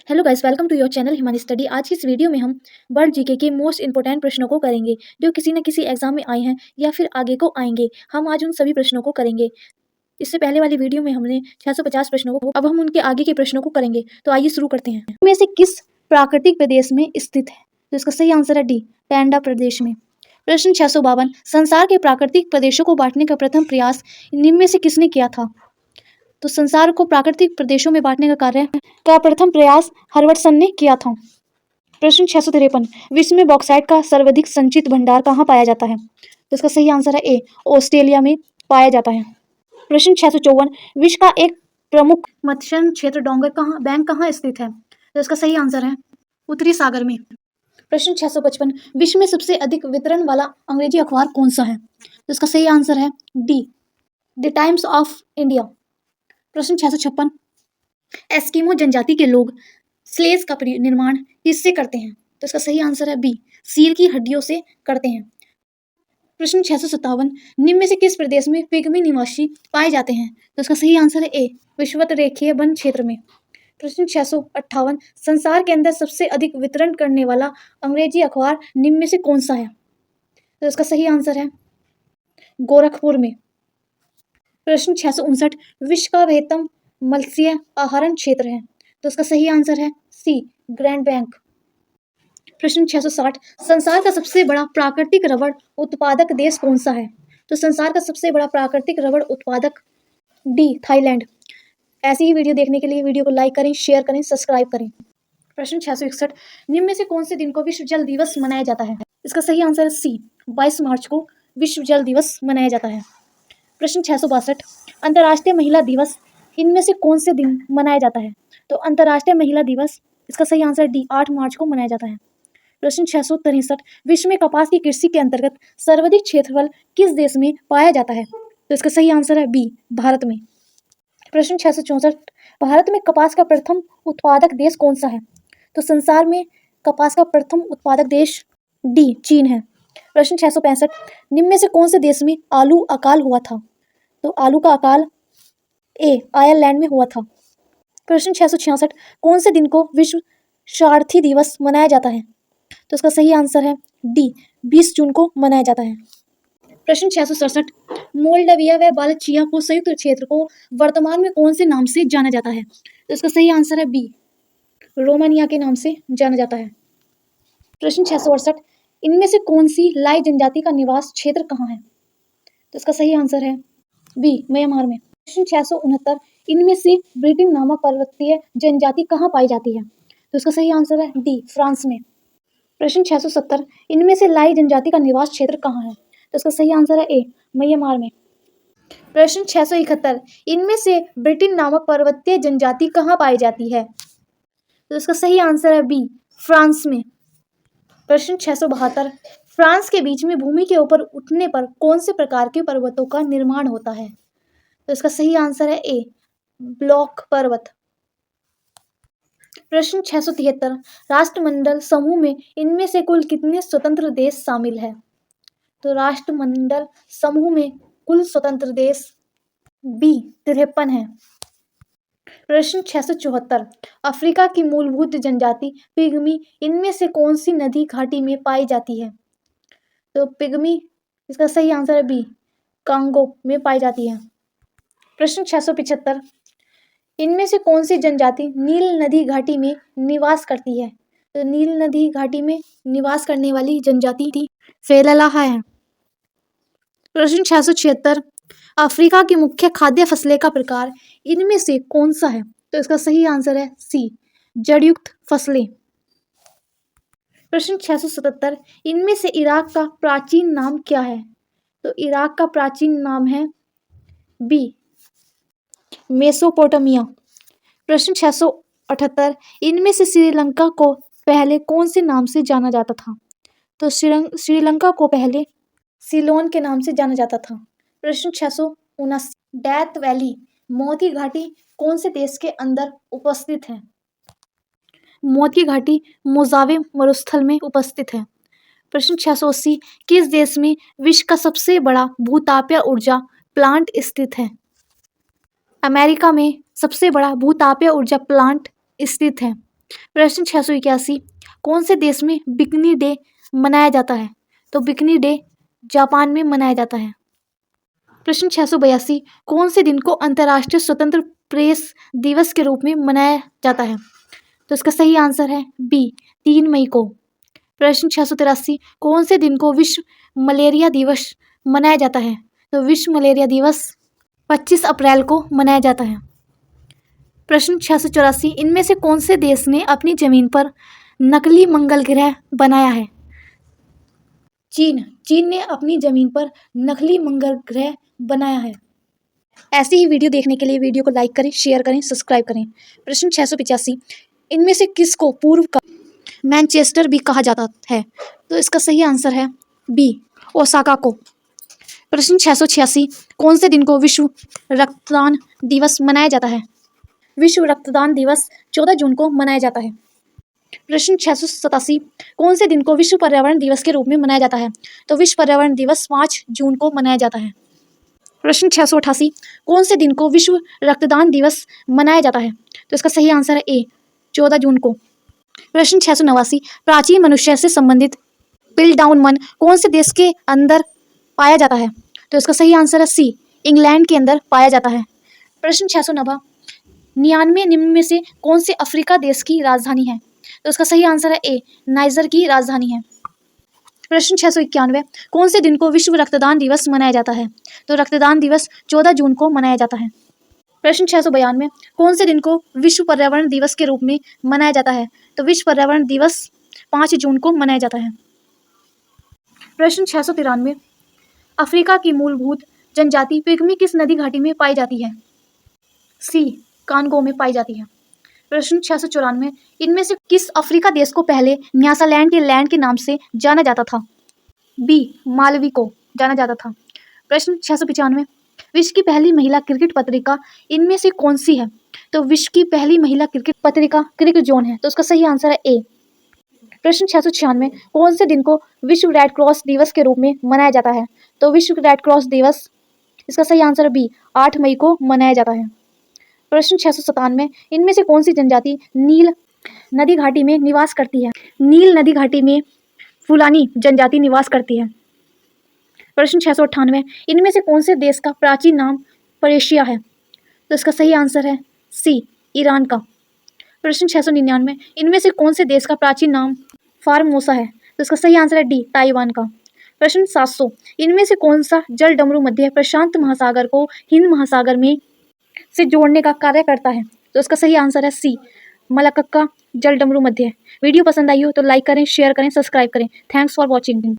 Hello guys, welcome to your channel Himani study. आज की इस वीडियो में हम वर्ल्ड जीके के मोस्ट इंपॉर्टेंट प्रश्नों को करेंगे जो किसी न किसी एग्जाम में आए हैं या फिर आगे को आएंगे। हम आज उन सभी प्रश्नों को करेंगे। इससे पहले वाली वीडियो में हमने 650 प्रश्नों को, अब हम उनके आगे के प्रश्नों को करेंगे। तो आइए शुरू करते हैं। इनमें से किस प्राकृतिक प्रदेश में स्थित है? तो इसका सही आंसर है डी, टैंडा प्रदेश में। प्रश्न 652, संसार के प्राकृतिक प्रदेशों को बांटने का प्रथम प्रयास निम्न में से किसने किया था? तो संसार को प्राकृतिक प्रदेशों में बांटने का कार्य का प्रथम प्रयास हर्बर्टसन ने किया था। प्रश्न 653, विश्व में बॉक्साइट का सर्वाधिक संचित भंडार कहाँ पाया जाता है? तो इसका सही आंसर है ए, ऑस्ट्रेलिया में पाया जाता है। प्रश्न 654, विश्व का एक प्रमुख मत्स्य क्षेत्र डोंगर बैंक कहाँ स्थित है? तो इसका सही आंसर है उत्तरी सागर में। प्रश्न 655, विश्व में सबसे अधिक वितरण वाला अंग्रेजी अखबार कौन सा है? तो इसका सही आंसर है D, the times of India. प्रश्न 656, एस्किमो जनजाति के लोग स्लेज का निर्माण किससे करते हैं? तो इसका सही आंसर है बी, सील की हड्डियों से करते हैं। प्रश्न 657, निम्न में से किस प्रदेश में पिग्मी निवासी पाए जाते हैं? तो इसका सही आंसर है ए, विषुवत-रेखीय वन क्षेत्र में। प्रश्न 658, संसार के अंदर सबसे अधिक वितरण करने वाला अंग्रेजी अखबार निम्न में से कौन सा है? तो इसका सही आंसर है गोरखपुर में। प्रश्न 659, विश्व का वृहत्तम मत्स्य आहारण क्षेत्र है? तो इसका सही आंसर है सी, ग्रैंड बैंक। प्रश्न 660, संसार का सबसे बड़ा प्राकृतिक रबड़ उत्पादक देश कौन सा है? तो संसार का सबसे बड़ा प्राकृतिक रबड़ उत्पादक डी, थाईलैंड। ऐसी ही वीडियो देखने के लिए वीडियो को लाइक करें, शेयर करें, सब्सक्राइब करें। प्रश्न 661, निम्न में से कौन से दिन को विश्व जल दिवस मनाया जाता है? इसका सही आंसर है सी, 22 मार्च को विश्व जल दिवस मनाया जाता है। प्रश्न 662, अंतर्राष्ट्रीय महिला दिवस इनमें से कौन से दिन मनाया जाता है? तो अंतर्राष्ट्रीय महिला दिवस, इसका सही आंसर डी, 8 मार्च को मनाया जाता है। प्रश्न 663, विश्व में कपास की कृषि के अंतर्गत सर्वाधिक क्षेत्रफल किस देश में पाया जाता है? तो इसका सही आंसर है बी, भारत में। प्रश्न 664, भारत में कपास का प्रथम उत्पादक देश कौन सा है? तो संसार में कपास का प्रथम उत्पादक देश डी, चीन है। प्रश्न 665, निम्न में से कौन से देश में आलू अकाल हुआ था? तो आलू का अकाल ए, आयरलैंड में हुआ था। प्रश्न 666, कौन से दिन को विश्व सारथी दिवस मनाया जाता है? तो इसका सही आंसर है डी, 20 जून को मनाया जाता है। प्रश्न 667, मोल्डाविया व बाल्चिया को संयुक्त क्षेत्र को वर्तमान में कौन से नाम से जाना जाता है? तो इसका सही आंसर है बी, रोमानिया के नाम से जाना जाता है। प्रश्न 668, इनमें से कौन सी लाई जनजाति का निवास क्षेत्र कहाँ है? तो इसका सही आंसर है बी, म्यांमार में। प्रश्न 669, इनमें से ब्रिटेन नामक पर्वतीय जनजाति कहाँ पाई जाती है? तो इसका सही आंसर है डी, फ्रांस में। प्रश्न 670, इनमें से लाई जनजाति का निवास क्षेत्र कहाँ है? तो इसका सही आंसर है ए, म्यांमार में। प्रश्न 671, इनमें से ब्रिटेन नामक पर्वतीय जनजाति कहाँ पाई जाती है? तो इसका सही आंसर है बी, फ्रांस में। प्रश्न 672, फ्रांस के बीच में भूमि के ऊपर उठने पर कौन से प्रकार के पर्वतों का निर्माण होता है? तो इसका सही आंसर है ए, ब्लॉक पर्वत। प्रश्न 673, राष्ट्रमंडल समूह में इनमें से कुल कितने स्वतंत्र देश शामिल है? तो राष्ट्रमंडल समूह में कुल स्वतंत्र देश बी, 53 है। प्रश्न 674, अफ्रीका की मूलभूत जनजाति पिग्मी इनमें से कौन सी नदी घाटी में पाई जाती है? तो पिग्मी, इसका सही आंसर है बी, कांगो में पाई जाती है। प्रश्न 675, इनमें से कौन सी जनजाति नील नदी घाटी में निवास करती है? तो नील नदी घाटी में निवास करने वाली जनजाति फेललाहा है। प्रश्न 676, अफ्रीका की मुख्य खाद्य फसलें का प्रकार इनमें से कौन सा है? तो इसका सही आंसर है सी, जड़युक्त फसलें। प्रश्न 677, इनमें से इराक का प्राचीन नाम क्या है? तो इराक का प्राचीन नाम है बी, मेसोपोटामिया। प्रश्न 678, इनमें से श्रीलंका को पहले कौन से नाम से जाना जाता था? तो श्रीलंका को पहले सिलोन के नाम से जाना जाता था। प्रश्न 679, डेथ वैली मोती घाटी कौन से देश के अंदर उपस्थित है? मोती घाटी मोजावे मरुस्थल में उपस्थित है। प्रश्न 680, किस देश में विश्व का सबसे बड़ा भूतापीय ऊर्जा प्लांट स्थित है? अमेरिका में सबसे बड़ा भूतापीय ऊर्जा प्लांट स्थित है। प्रश्न 681, कौन से देश में बिकनी डे मनाया जाता है? तो बिकनी डे जापान में मनाया जाता है। प्रश्न 682, कौन से दिन को अंतर्राष्ट्रीय स्वतंत्र प्रेस दिवस के रूप में मनाया जाता है? तो इसका सही आंसर है बी, 3 मई को। प्रश्न 683, कौन से दिन को विश्व मलेरिया दिवस मनाया जाता है? तो विश्व मलेरिया दिवस 25 अप्रैल को मनाया जाता है। प्रश्न 684, इनमें से कौन से देश ने अपनी जमीन पर नकली मंगल ग्रह बनाया है? चीन ने अपनी जमीन पर नकली मंगल ग्रह बनाया है। ऐसी ही वीडियो देखने के लिए वीडियो को लाइक करें, शेयर करें, सब्सक्राइब करें। प्रश्न 685, इनमें से किसको पूर्व का मैनचेस्टर भी कहा जाता है? तो इसका सही आंसर है बी, ओसाका को। प्रश्न 686, कौन से दिन को विश्व रक्तदान दिवस मनाया जाता है? विश्व रक्तदान दिवस 14 जून को मनाया जाता है। प्रश्न 687, कौन से दिन को विश्व पर्यावरण दिवस के रूप में मनाया जाता है? तो विश्व पर्यावरण दिवस 5 जून को मनाया जाता है। प्रश्न 688, कौन से दिन को विश्व रक्तदान दिवस मनाया जाता है? तो इसका सही आंसर है ए, 14 जून को। प्रश्न 689, प्राचीन मनुष्य से संबंधित पिल्टडाउन मन कौन से देश के अंदर पाया जाता है? तो इसका सही आंसर है सी, इंग्लैंड के अंदर पाया जाता है। प्रश्न 690, 99 निम्न में से कौन से अफ्रीका देश की राजधानी है? तो इसका सही आंसर है ए, नाइजर की राजधानी है। प्रश्न 691, कौन से दिन को विश्व रक्तदान दिवस मनाया जाता है? तो रक्तदान दिवस 14 जून को मनाया जाता है। प्रश्न 692, कौन से दिन को विश्व पर्यावरण दिवस के रूप में मनाया जाता है? तो विश्व पर्यावरण दिवस 5 जून को मनाया जाता है। प्रश्न 693, अफ्रीका की मूलभूत जनजाति पिग्मी किस नदी घाटी में पाई जाती है? सी, कांगो में पाई जाती है। प्रश्न 694, इनमें से किस अफ्रीका देश को पहले न्यासालैंड के लैंड के नाम से जाना जाता था? बी, मालवी को जाना जाता था। प्रश्न 695, विश्व की पहली महिला क्रिकेट पत्रिका इनमें से कौन सी है? तो विश्व की पहली महिला क्रिकेट पत्रिका क्रिकेट जोन है। तो उसका सही आंसर है ए। प्रश्न 696, कौन से दिन को विश्व रेड क्रॉस दिवस के रूप में मनाया जाता है? तो विश्व रेड क्रॉस दिवस, इसका सही आंसर है बी, 8 मई को मनाया जाता है। प्रश्न 697, इनमें से कौन सी जनजाति नील नदी घाटी में निवास करती है? नील नदी घाटी में फुलानी जनजाति निवास करती है। प्रश्न 698, इनमें से कौन से देश का प्राचीन नाम पर्शिया है? तो इसका सही आंसर है सी, ईरान का। प्रश्न 699, इनमें से कौन से देश का प्राचीन नाम फार्मोसा है? तो इसका सही आंसर है डी, ताइवान का। प्रश्न 700, इनमें से कौन सा जल डमरू मध्य प्रशांत महासागर को हिंद महासागर में से जोड़ने का कार्य करता है? तो इसका सही आंसर है सी, मलक्का जल डमरू मध्य। वीडियो पसंद आई हो तो लाइक करें, शेयर करें, सब्सक्राइब करें। Thanks for watching.